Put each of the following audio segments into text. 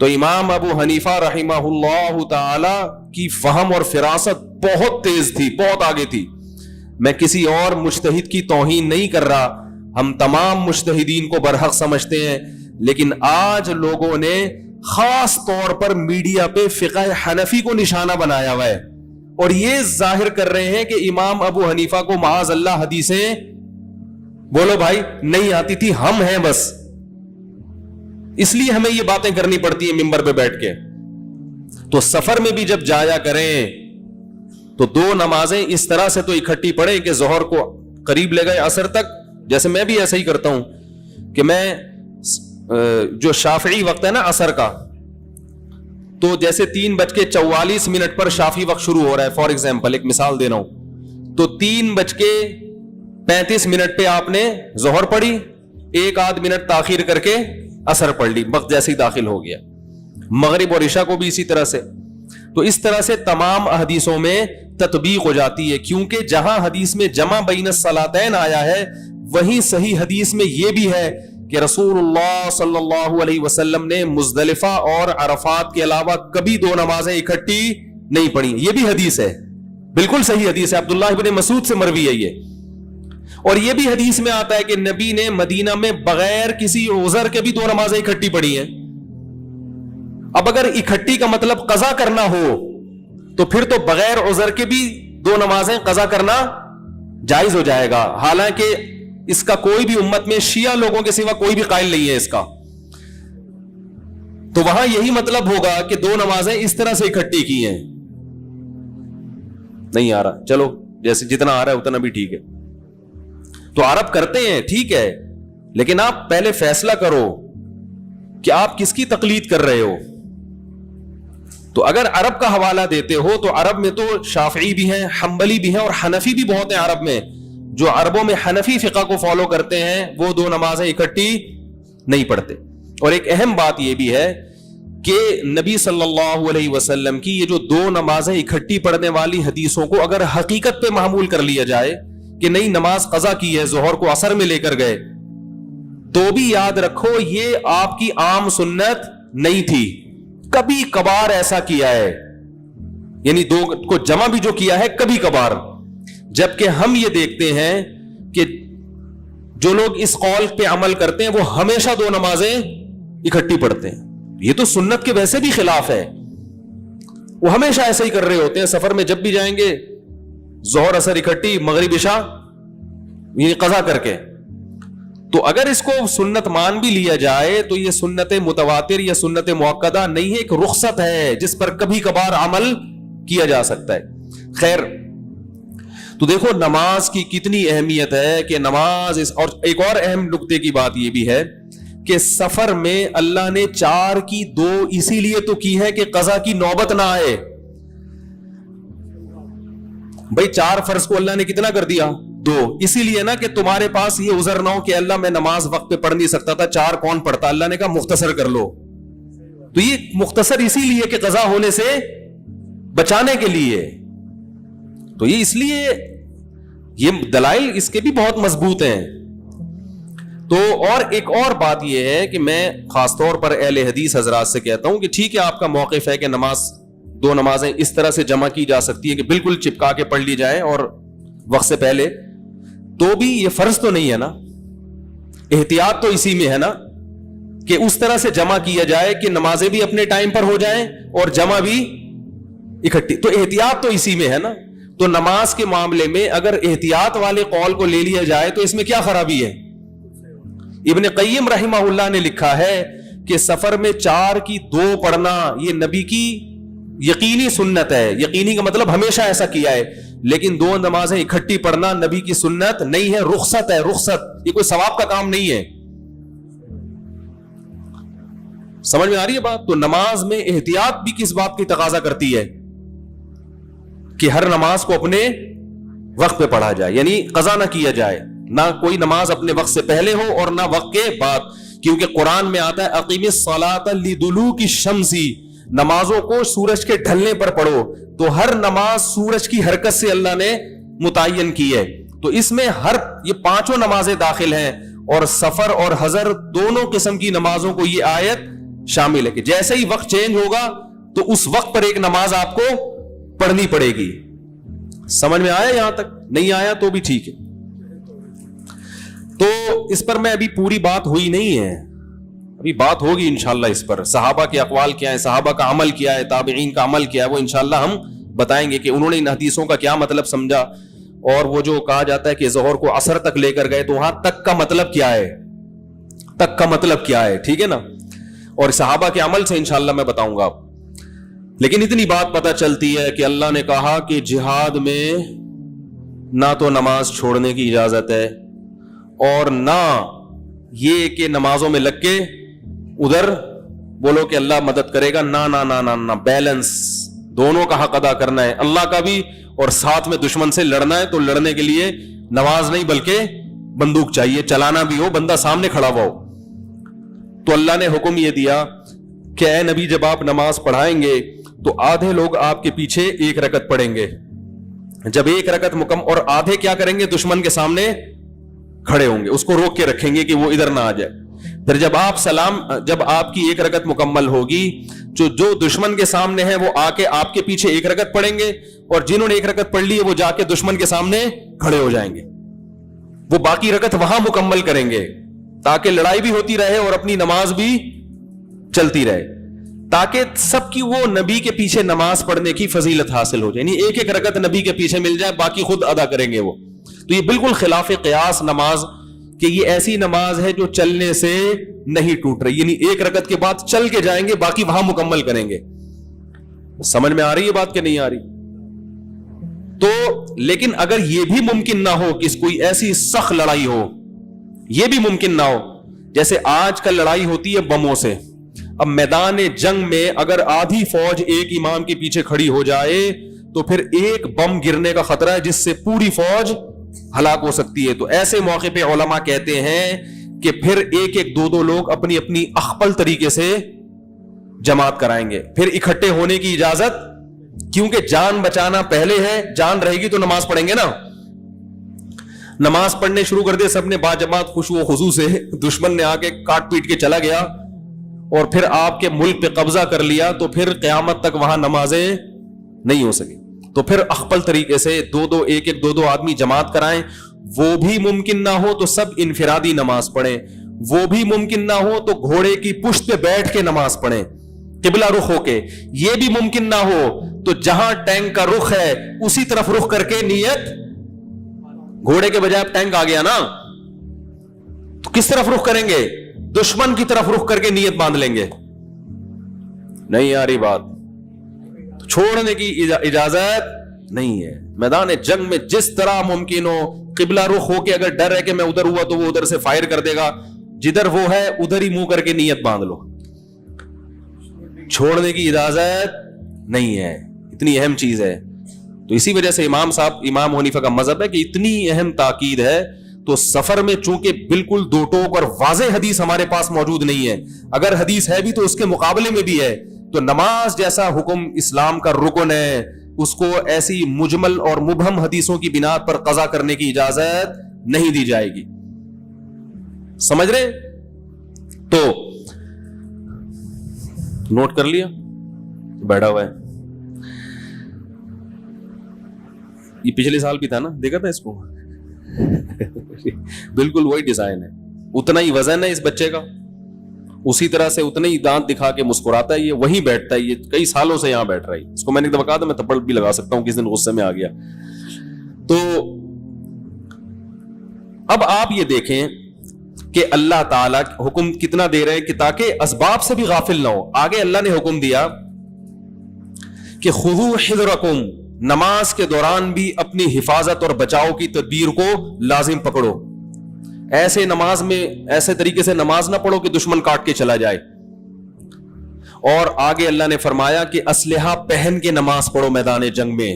تو امام ابو حنیفہ رحمہ اللہ تعالی کی فہم اور فراست بہت تیز تھی، بہت آگے تھی. میں کسی اور مجتہد کی توہین نہیں کر رہا، ہم تمام مجتہدین کو برحق سمجھتے ہیں، لیکن آج لوگوں نے خاص طور پر میڈیا پہ فقہ حنفی کو نشانہ بنایا ہوا ہے اور یہ ظاہر کر رہے ہیں کہ امام ابو حنیفہ کو معاذ اللہ حدیثیں بولو بھائی نہیں آتی تھی، ہم ہیں بس. اس لیے ہمیں یہ باتیں کرنی پڑتی ہیں ممبر پہ بیٹھ کے. تو سفر میں بھی جب جایا کریں تو 2 نمازیں اس طرح سے تو اکٹھی پڑھیں کہ ظہر کو قریب لے گئے عصر تک. جیسے میں بھی ایسا ہی کرتا ہوں کہ میں جو شافعی وقت ہے نا عصر کا، تو جیسے 3:44 پر شافعی وقت شروع ہو رہا ہے، فار ایگزامپل ایک مثال دے رہا ہوں، تو 3:35 پہ آپ نے ظہر پڑھی، 1-8 منٹ تاخیر کر کے عصر پڑھ لی، وقت جیسے ہی داخل ہو گیا. مغرب اور عشاء کو بھی اسی طرح سے. تو اس طرح سے تمام احادیثوں میں تطبیق ہو جاتی ہے، کیونکہ جہاں حدیث میں جمع بین الصلاتین آیا ہے وہیں صحیح حدیث میں یہ بھی ہے کہ رسول اللہ صلی اللہ علیہ وسلم نے مزدلفہ اور عرفات کے علاوہ کبھی 2 نمازیں اکٹھی نہیں پڑھی. یہ بھی حدیث ہے، بالکل صحیح حدیث ہے، عبداللہ ابن مسعود سے مروی ہے یہ. اور یہ بھی حدیث میں آتا ہے کہ نبی نے مدینہ میں بغیر کسی عذر کے بھی 2 نمازیں اکٹھی پڑھی ہیں. اب اگر اکٹھی کا مطلب قضا کرنا ہو تو پھر تو بغیر عذر کے بھی 2 نمازیں قضا کرنا جائز ہو جائے گا، حالانکہ اس کا کوئی بھی امت میں شیعہ لوگوں کے سوا کوئی بھی قائل نہیں ہے اس کا. تو وہاں یہی مطلب ہوگا کہ 2 نمازیں اس طرح سے اکٹھی کی ہیں. نہیں آ رہا، چلو جیسے جتنا آ رہا ہے اتنا بھی ٹھیک ہے. تو عرب کرتے ہیں ٹھیک ہے، لیکن آپ پہلے فیصلہ کرو کہ آپ کس کی تقلید کر رہے ہو. تو اگر عرب کا حوالہ دیتے ہو تو عرب میں تو شافعی بھی ہیں، حنبلی بھی ہیں اور حنفی بھی بہت ہیں عرب میں. جو عربوں میں حنفی فقہ کو فالو کرتے ہیں وہ 2 نمازیں اکٹھی نہیں پڑھتے. اور ایک اہم بات یہ بھی ہے کہ نبی صلی اللہ علیہ وسلم کی یہ جو 2 نمازیں اکٹھی پڑھنے والی حدیثوں کو اگر حقیقت پہ معمول کر لیا جائے کہ نہیں نماز قضا کی ہے، ظہر کو عصر میں لے کر گئے، تو بھی یاد رکھو یہ آپ کی عام سنت نہیں تھی، کبھی کبھار ایسا کیا ہے، یعنی 2 کو جمع بھی جو کیا ہے کبھی کبھار. جبکہ ہم یہ دیکھتے ہیں کہ جو لوگ اس قول پہ عمل کرتے ہیں وہ ہمیشہ 2 نمازیں اکٹھی پڑھتے ہیں. یہ تو سنت کے ویسے بھی خلاف ہے، وہ ہمیشہ ایسا ہی کر رہے ہوتے ہیں. سفر میں جب بھی جائیں گے ظہر عصر اکٹھی، مغرب عشاء یہ قضا کر کے. تو اگر اس کو سنت مان بھی لیا جائے تو یہ سنت متواتر یا سنت مؤکدہ نہیں ہے، ایک رخصت ہے جس پر کبھی کبھار عمل کیا جا سکتا ہے. خیر، تو دیکھو نماز کی کتنی اہمیت ہے کہ نماز اور ایک اور اہم نقطے کی بات یہ بھی ہے کہ سفر میں اللہ نے 4 کی 2 اسی لیے تو کی ہے کہ قضا کی نوبت نہ آئے. بھائی 4 فرض کو اللہ نے کتنا کر دیا؟ 2. اسی لیے نا کہ تمہارے پاس یہ عذر نہ ہو کہ اللہ میں نماز وقت پہ پڑھ نہیں سکتا تھا، 4 کون پڑھتا؟ اللہ نے کہا مختصر کر لو. تو یہ مختصر اسی لیے کہ قضا ہونے سے بچانے کے لیے. تو یہ اس لیے یہ دلائل اس کے بھی بہت مضبوط ہیں. تو اور ایک اور بات یہ ہے کہ میں خاص طور پر اہل حدیث حضرات سے کہتا ہوں کہ ٹھیک ہے آپ کا موقف ہے کہ نماز 2 نمازیں اس طرح سے جمع کی جا سکتی ہیں کہ بالکل چپکا کے پڑھ لی جائے اور وقت سے پہلے، تو بھی یہ فرض تو نہیں ہے نا، احتیاط تو اسی میں ہے نا کہ اس طرح سے جمع کیا جائے کہ نمازیں بھی اپنے ٹائم پر ہو جائیں اور جمع بھی اکٹھی. تو احتیاط تو اسی میں ہے نا. تو نماز کے معاملے میں اگر احتیاط والے قول کو لے لیا جائے تو اس میں کیا خرابی ہے؟ ابن قیم رحمہ اللہ نے لکھا ہے کہ سفر میں 4 کی 2 پڑھنا یہ نبی کی یقینی سنت ہے. یقینی کا مطلب ہمیشہ ایسا کیا ہے، لیکن 2 نمازیں اکٹھی پڑھنا نبی کی سنت نہیں ہے، رخصت ہے. رخصت، یہ کوئی ثواب کا کام نہیں ہے. سمجھ میں آ رہی ہے بات؟ تو نماز میں احتیاط بھی کس بات کی تقاضا کرتی ہے کہ ہر نماز کو اپنے وقت پہ پڑھا جائے، یعنی قضا نہ کیا جائے، نہ کوئی نماز اپنے وقت سے پہلے ہو اور نہ وقت کے بعد. کیونکہ قرآن میں آتا ہے اقیم الصلاۃ لدلوک الشمس، نمازوں کو سورج کے ڈھلنے پر پڑھو. تو ہر نماز سورج کی حرکت سے اللہ نے متعین کی ہے. تو اس میں یہ 5 نمازیں داخل ہیں، اور سفر اور حضر دونوں قسم کی نمازوں کو یہ آیت شامل ہے کہ جیسے ہی وقت چینج ہوگا تو اس وقت پر ایک نماز آپ کو پڑھنی پڑے گی. سمجھ میں آیا؟ یہاں تک نہیں آیا تو بھی ٹھیک ہے. تو اس پر میں ابھی پوری بات ہوئی نہیں ہے, ابھی بات ہوگی انشاءاللہ اس پر. صحابہ کے اقوال کیا ہے, صحابہ کا عمل کیا ہے, تابعین کا عمل کیا ہے, وہ انشاءاللہ ہم بتائیں گے کہ انہوں نے ان حدیثوں کا کیا مطلب سمجھا, اور وہ جو کہا جاتا ہے کہ ظہر کو عصر تک لے کر گئے تو وہاں تک کا مطلب کیا ہے, تک کا مطلب کیا ہے, ٹھیک ہے نا. اور صحابہ کے عمل سے انشاءاللہ میں بتاؤں گا. لیکن اتنی بات پتہ چلتی ہے کہ اللہ نے کہا کہ جہاد میں نہ تو نماز چھوڑنے کی اجازت ہے اور نہ یہ کہ نمازوں میں لگ کے ادھر بولو کہ اللہ مدد کرے گا. نہ نہ نہ نہ نہ, بیلنس, دونوں کا حق ادا کرنا ہے, اللہ کا بھی اور ساتھ میں دشمن سے لڑنا ہے. تو لڑنے کے لیے نماز نہیں بلکہ بندوق چاہیے, چلانا بھی ہو, بندہ سامنے کھڑا ہوا ہو. تو اللہ نے حکم یہ دیا کہ اے نبی جب آپ نماز پڑھائیں گے تو آدھے لوگ آپ کے پیچھے ایک رکعت پڑھیں گے. جب ایک رکعت مکمل, اور آدھے کیا کریں گے, دشمن کے سامنے کھڑے ہوں گے, اس کو روک کے رکھیں گے کہ وہ ادھر نہ آ جائے. پھر جب آپ کی ایک رکعت مکمل ہوگی, جو دشمن کے سامنے ہیں وہ آ کے آپ کے پیچھے ایک رکعت پڑھیں گے, اور جنہوں نے ایک رکعت پڑھ لی ہے وہ جا کے دشمن کے سامنے کھڑے ہو جائیں گے. وہ باقی رکعت وہاں مکمل کریں گے تاکہ لڑائی بھی ہوتی رہے اور اپنی نماز بھی چلتی رہے, تاکہ سب کی وہ نبی کے پیچھے نماز پڑھنے کی فضیلت حاصل ہو جائے. یعنی ایک ایک رکعت نبی کے پیچھے مل جائے, باقی خود ادا کریں گے وہ. تو یہ بالکل خلاف قیاس نماز, کہ یہ ایسی نماز ہے جو چلنے سے نہیں ٹوٹ رہی. یعنی ایک رکعت کے بعد چل کے جائیں گے, باقی وہاں مکمل کریں گے. سمجھ میں آ رہی ہے بات کہ نہیں آ رہی؟ تو لیکن اگر یہ بھی ممکن نہ ہو کہ کوئی ایسی سخت لڑائی ہو, یہ بھی ممکن نہ ہو, جیسے آج کل لڑائی ہوتی ہے بموں سے. اب میدان جنگ میں اگر آدھی فوج ایک امام کے پیچھے کھڑی ہو جائے تو پھر ایک بم گرنے کا خطرہ ہے جس سے پوری فوج ہلاک ہو سکتی ہے. تو ایسے موقع پہ علماء کہتے ہیں کہ پھر ایک ایک دو لوگ اپنی اپنی اخپل طریقے سے جماعت کرائیں گے, پھر اکٹھے ہونے کی اجازت, کیونکہ جان بچانا پہلے ہے. جان رہے گی تو نماز پڑھیں گے نا. نماز پڑھنے شروع کر دے سب نے باجماعت خشوع و خضوع سے, دشمن نے آ کے کاٹ پیٹ کے چلا گیا اور پھر آپ کے ملک پہ قبضہ کر لیا, تو پھر قیامت تک وہاں نمازیں نہیں ہو سکی. تو پھر اخپل طریقے سے ایک ایک دو آدمی جماعت کرائیں. وہ بھی ممکن نہ ہو تو سب انفرادی نماز پڑھیں. وہ بھی ممکن نہ ہو تو گھوڑے کی پشت پہ بیٹھ کے نماز پڑھیں قبلہ رخ ہو کے. یہ بھی ممکن نہ ہو تو جہاں ٹینک کا رخ ہے اسی طرف رخ کر کے نیت, گھوڑے کے بجائے ٹینک آ گیا نا, تو کس طرف رخ کریں گے؟ دشمن کی طرف رخ کر کے نیت باندھ لیں گے. نہیں آ رہی بات؟ چھوڑنے کی اجازت نہیں ہے. میدان جنگ میں جس طرح ممکن ہو قبلہ رخ ہو کے, اگر ڈر ہے کہ میں ادھر ہوا تو وہ ادھر سے فائر کر دے گا, جدھر وہ ہے ادھر ہی منہ کر کے نیت باندھ لو. چھوڑنے کی اجازت نہیں ہے. اتنی اہم چیز ہے. تو اسی وجہ سے امام حنیفہ کا مذہب ہے کہ اتنی اہم تاکید ہے. تو سفر میں چونکہ بالکل دو ٹوک اور واضح حدیث ہمارے پاس موجود نہیں ہے, اگر حدیث ہے بھی تو اس کے مقابلے میں بھی ہے. تو نماز جیسا حکم اسلام کا رکن ہے, اس کو ایسی مجمل اور مبہم حدیثوں کی بنا پر قضا کرنے کی اجازت نہیں دی جائے گی. سمجھ رہے؟ تو نوٹ کر لیا, بیٹھا ہوا ہے. یہ پچھلے سال بھی تھا نا, دیکھا تھا اس کو, بالکل وہی ڈیزائن ہے, اتنا ہی وزن ہے اس بچے کا, اسی طرح سے اتنے ہی دانت دکھا کے مسکراتا ہے, یہ وہیں بیٹھتا ہے, یہ کئی سالوں سے یہاں بیٹھ رہا ہے. اس کو میں نے ایک دفعہ کہا تھا میں تھپڑ بھی لگا سکتا ہوں, کس دن غصے میں آ گیا. تو اب آپ یہ دیکھیں کہ اللہ تعالیٰ حکم کتنا دے رہے کہ تاکہ اسباب سے بھی غافل نہ ہو. آگے اللہ نے حکم دیا کہ خذوا حذرکم, نماز کے دوران بھی اپنی حفاظت اور بچاؤ کی تدبیر کو لازم پکڑو. ایسے نماز میں ایسے طریقے سے نماز نہ پڑھو کہ دشمن کاٹ کے چلا جائے. اور آگے اللہ نے فرمایا کہ اسلحہ پہن کے نماز پڑھو میدان جنگ میں.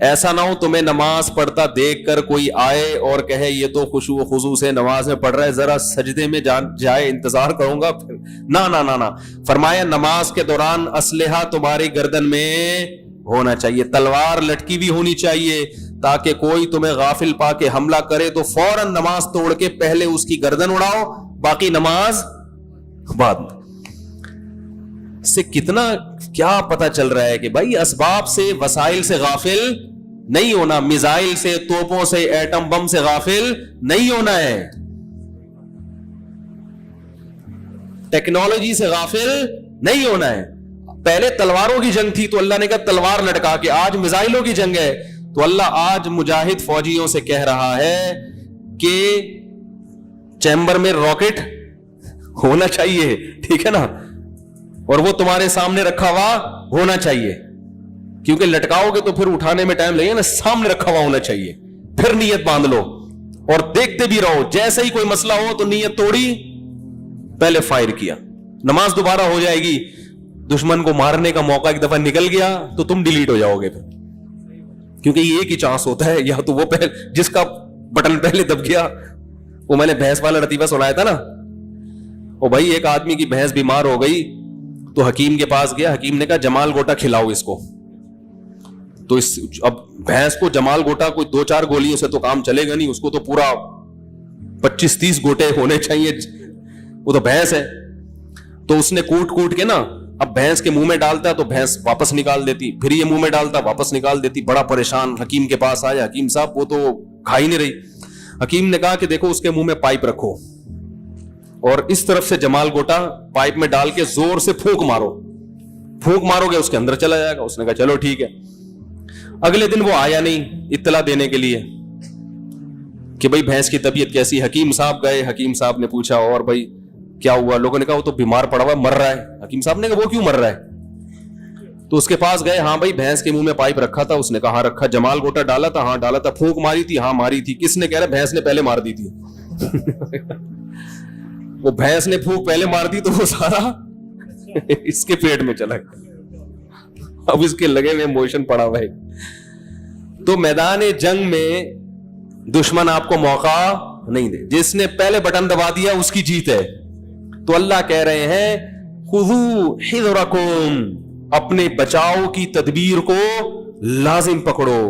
ایسا نہ ہو تمہیں نماز پڑھتا دیکھ کر کوئی آئے اور کہے یہ تو خشوع و خضوع سے نماز میں پڑھ رہا ہے, ذرا سجدے میں جائے, انتظار کروں گا پھر. نہ, فرمایا نماز کے دوران اسلحہ تمہاری گردن میں ہونا چاہیے, تلوار لٹکی بھی ہونی چاہیے, تاکہ کوئی تمہیں غافل پا کے حملہ کرے تو فوراً نماز توڑ کے پہلے اس کی گردن اڑاؤ, باقی نماز بعد میں. سے کتنا کیا پتا چل رہا ہے کہ بھائی اسباب سے وسائل سے غافل نہیں ہونا, میزائل سے, توپوں سے, ایٹم بم سے غافل نہیں ہونا ہے, ٹیکنالوجی سے غافل نہیں ہونا ہے. پہلے تلواروں کی جنگ تھی تو اللہ نے کہا تلوار لٹکا کے, آج میزائلوں کی جنگ ہے تو اللہ آج مجاہد فوجیوں سے کہہ رہا ہے کہ چیمبر میں راکٹ ہونا چاہیے, ٹھیک ہے نا, اور وہ تمہارے سامنے رکھا ہوا ہونا چاہیے, کیونکہ لٹکاؤ گے تو پھر اٹھانے میں ٹائم لگے نا, سامنے رکھا ہوا ہونا چاہیے. پھر نیت باندھ لو اور دیکھتے بھی رہو, جیسے ہی کوئی مسئلہ ہو تو نیت توڑی, پہلے فائر کیا, نماز دوبارہ ہو جائے گی, دشمن کو مارنے کا موقع ایک دفعہ نکل گیا تو تم ڈیلیٹ ہو جاؤ گے پھر, کیونکہ یہ ایک ہی چانس ہوتا ہے, یا تو وہ جس کا بٹن پہلے دب گیا. وہ میں نے بھینس والا لطیفہ سنایا تھا نا, وہ بھائی ایک آدمی کی بھینس بیمار ہو گئی تو حکیم کے پاس گیا, حکیم نے کہا جمال گوٹا کھلاؤ اس کو. تو اب بھینس کو جمال گوٹا کوئی 2-4 گولیوں سے تو کام چلے گا نہیں, اس کو تو پورا 25-30 گوٹے ہونے چاہیے, وہ تو بھینس ہے. تو اس نے کوٹ کے نا, اب بھینس کے منہ میں ڈالتا ہے تو بھینس واپس نکال دیتی, پھر یہ منہ میں ڈالتا واپس نکال دیتی. بڑا پریشان حکیم کے پاس آیا, حکیم صاحب وہ تو کھا ہی نہیں رہی. حکیم نے کہا کہ دیکھو اس کے منہ میں پائپ رکھو اور اس طرف سے جمال گوٹا پائپ میں ڈال کے زور سے پھونک مارو گے اس کے اندر چلا جائے گا. اس نے کہا چلو ٹھیک ہے. اگلے دن وہ آیا نہیں اطلاع دینے کے لیے کہ بھائی بھینس کی طبیعت کیسی. حکیم صاحب گئے, حکیم صاحب نے پوچھا اور بھائی کیا ہوا؟ لوگوں نے کہا وہ تو بیمار پڑا ہوا, مر رہا ہے. حکیم صاحب نے کہا وہ کیوں مر رہا ہے؟ تو اس کے پاس گئے, ہاں بھائی بھینس کے منہ میں پائپ رکھا تھا. اس نے کہا ہاں رکھا. جمال گوٹا ڈالا تھا؟ ہاں ڈالا تھا. پھونک ماری تھی؟ ہاں ماری تھی. کس نے؟ کہہ رہا بھینس نے پہلے مار دی تھی. وہ بھینس نے پھونک پہلے مار دی تو وہ سارا اس کے پیٹ میں چلا گیا, اب اس کے لگے میں موشن پڑا ہوا ہے. تو میدان جنگ میں دشمن آپ کو موقع نہیں دے, جس نے پہلے بٹن دبا دیا اس کی جیت ہے. تو اللہ کہہ رہے ہیں خذوا حذرکم, اپنے بچاؤ کی تدبیر کو لازم پکڑو.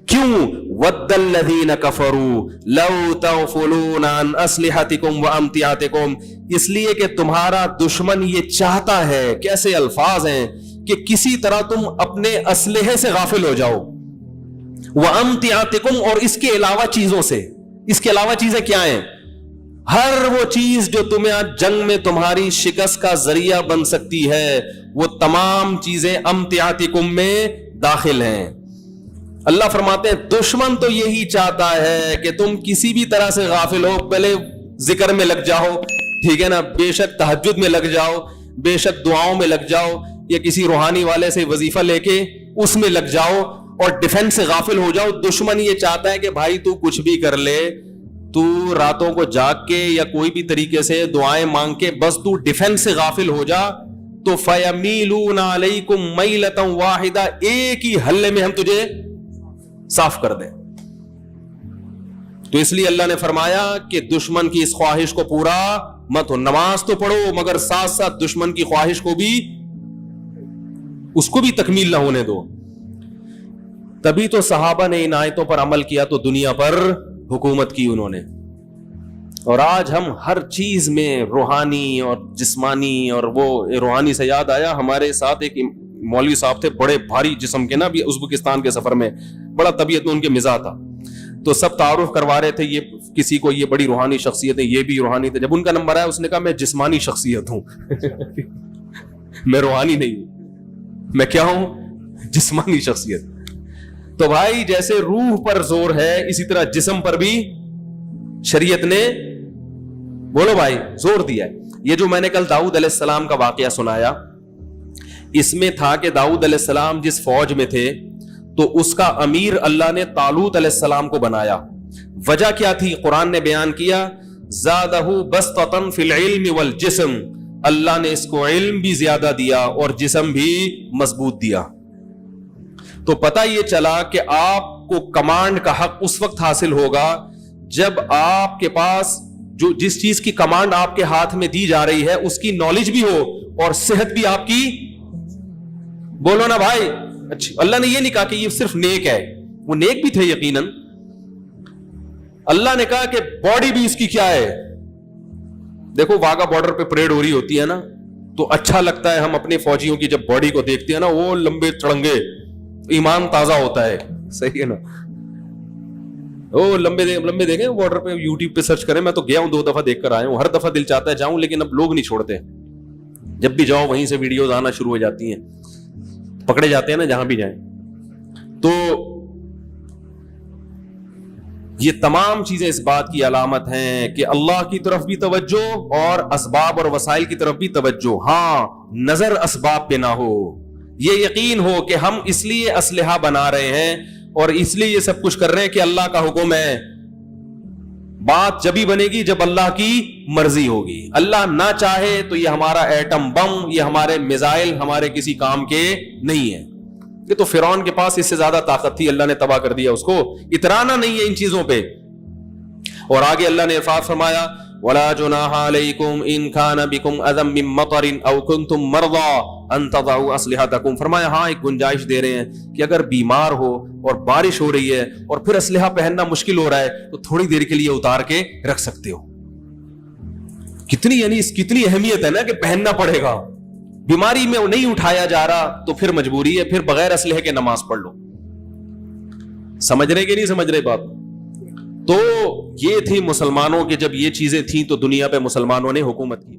کیوں؟ ود الذین کفروا لو تغفلون عن اسلحتکم وامتعاتکم, اس لیے کہ تمہارا دشمن یہ چاہتا ہے, کیسے الفاظ ہیں, کہ کسی طرح تم اپنے اسلحے سے غافل ہو جاؤ. وامتعاتکم, اور اس کے علاوہ چیزوں سے. اس کے علاوہ چیزیں کیا ہیں؟ ہر وہ چیز جو تمہیں آج جنگ میں تمہاری شکست کا ذریعہ بن سکتی ہے, وہ تمام چیزیں امتعاتکم میں داخل ہیں. اللہ فرماتے ہیں دشمن تو یہی چاہتا ہے کہ تم کسی بھی طرح سے غافل ہو. پہلے ذکر میں لگ جاؤ, ٹھیک ہے نا, بے شک تہجد میں لگ جاؤ, بے شک دعاؤں میں لگ جاؤ, یا کسی روحانی والے سے وظیفہ لے کے اس میں لگ جاؤ اور ڈیفنس سے غافل ہو جاؤ. دشمن یہ چاہتا ہے کہ بھائی تو کچھ بھی کر لے, تو راتوں کو جاگ کے یا کوئی بھی طریقے سے دعائیں مانگ کے بس تو ڈیفنس سے غافل ہو جا, تو فَيَمِيلُونَ عَلَيْكُمْ مَيْلَةً وَاحِدَةً, ایک ہی حلے میں ہم تجھے صاف کر دیں. تو اس لیے اللہ نے فرمایا کہ دشمن کی اس خواہش کو پورا مت ہو. نماز تو پڑھو مگر ساتھ ساتھ دشمن کی خواہش کو بھی, اس کو بھی تکمیل نہ ہونے دو. تبھی تو صحابہ نے ان آیتوں پر عمل کیا تو دنیا پر حکومت کی انہوں نے. اور آج ہم ہر چیز میں روحانی اور جسمانی, اور وہ روحانی سے یاد آیا, ہمارے ساتھ ایک مولوی صاحب تھے, بڑے بھاری جسم کے نا, بھی ازبکستان کے سفر میں, بڑا طبیعت میں ان کے مزاج تھا. تو سب تعارف کروا رہے تھے, یہ کسی کو یہ بڑی روحانی شخصیت ہے, یہ بھی روحانی تھے. جب ان کا نمبر آیا اس نے کہا میں جسمانی شخصیت ہوں میں روحانی نہیں ہوں. میں کیا ہوں؟ جسمانی شخصیت. تو بھائی جیسے روح پر زور ہے اسی طرح جسم پر بھی شریعت نے, بولو بھائی, زور دیا ہے. یہ جو میں نے کل داؤد علیہ السلام کا واقعہ سنایا, اس میں تھا کہ داؤد علیہ السلام جس فوج میں تھے تو اس کا امیر اللہ نے طالوت علیہ السلام کو بنایا. وجہ کیا تھی؟ قرآن نے بیان کیا, زادہ بسطۃ فی العلم والجسم, اللہ نے اس کو علم بھی زیادہ دیا اور جسم بھی مضبوط دیا. تو پتہ یہ چلا کہ آپ کو کمانڈ کا حق اس وقت حاصل ہوگا جب آپ کے پاس جو جس چیز کی کمانڈ آپ کے ہاتھ میں دی جا رہی ہے اس کی نالج بھی ہو اور صحت بھی آپ کی, بولو نا بھائی. اچھا, اللہ نے یہ نہیں کہا کہ یہ صرف نیک ہے, وہ نیک بھی تھے یقیناً. اللہ نے کہا کہ باڈی بھی اس کی کیا ہے. دیکھو واگا بارڈر پہ پریڈ ہو رہی ہوتی ہے نا, تو اچھا لگتا ہے ہم اپنے فوجیوں کی جب باڈی کو دیکھتے ہیں نا, وہ لمبے چڑنگے, ایمان تازہ ہوتا ہے, صحیح ہے نا. وہ لمبے دیکھیں بارڈر پہ, یوٹیوب پہ سرچ کریں, میں تو گیا ہوں 2 دفعہ دیکھ کر آیا ہوں, ہر دفعہ دل چاہتا ہے جاؤں, لیکن اب لوگ نہیں چھوڑتے, جب بھی جاؤ وہیں سے ویڈیوز آنا شروع ہو جاتی ہیں, پکڑے جاتے ہیں نا جہاں بھی جائیں. تو یہ تمام چیزیں اس بات کی علامت ہیں کہ اللہ کی طرف بھی توجہ اور اسباب اور وسائل کی طرف بھی توجہ. ہاں, نظر اسباب پہ نہ ہو, یہ یقین ہو کہ ہم اس لیے اسلحہ بنا رہے ہیں اور اس لیے یہ سب کچھ کر رہے ہیں کہ اللہ کا حکم ہے. بات جبھی بنے گی جب اللہ کی مرضی ہوگی. اللہ نہ چاہے تو یہ ہمارا ایٹم بم, یہ ہمارے میزائل ہمارے کسی کام کے نہیں ہے. یہ تو فرعون کے پاس اس سے زیادہ طاقت تھی, اللہ نے تباہ کر دیا اس کو. اترانا نہیں ہے ان چیزوں پہ. اور آگے اللہ نے ارشاد فرمایا وَلَا جُنَاحَ عَلَيْكُمْ إِن كَانَ بِكُمْ أَذًى مِّن مَّطَرٍ أَوْ كُنتُم مَّرْضَىٰ أَن تَضَعُوا أَسْلِحَتَكُمْ. فرمایا ہاں ایک گنجائش دے رہے ہیں کہ اگر بیمار ہو اور بارش ہو رہی ہے اور پھر اسلحہ پہننا مشکل ہو رہا ہے تو تھوڑی دیر کے لیے اتار کے رکھ سکتے ہو. کتنی یعنی اس کتنی اہمیت ہے نا کہ پہننا پڑے گا. بیماری میں نہیں اٹھایا جا رہا تو پھر مجبوری ہے, پھر بغیر اسلحے کے نماز پڑھ لو. سمجھ رہے کہ نہیں سمجھ رہے بات؟ تو یہ تھی مسلمانوں کے, جب یہ چیزیں تھیں تو دنیا پہ مسلمانوں نے حکومت کی.